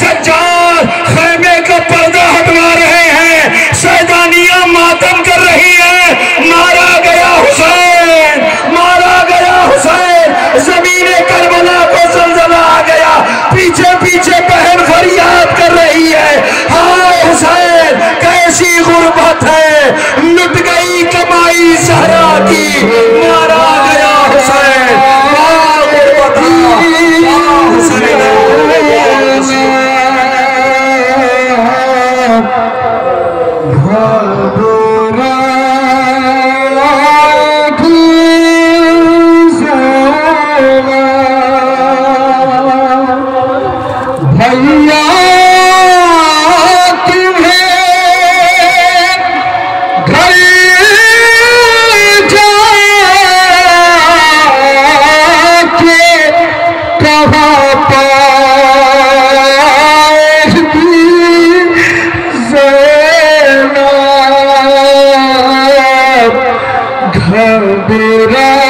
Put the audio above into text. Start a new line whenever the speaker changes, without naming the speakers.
सज्जाद खैमे का पर्दा हटवा रहे हैं, शैतानियां मातम कर रही हैं। मारा गया हुसैन, मारा गया हुसैन। जमीने करबला को जलजला आ गया। पीछे पीछे बहन फरियाद कर रही है, हाय हुसैन कैसी गुर्बत है, लुट गई कमाई ज़हरा की, मारा गया हुसैन। वाह गुर्बत, वाह हुसैन।
भैया तुम्हें घर जाके कहाँ पाएगी ज़ैनब, घबरा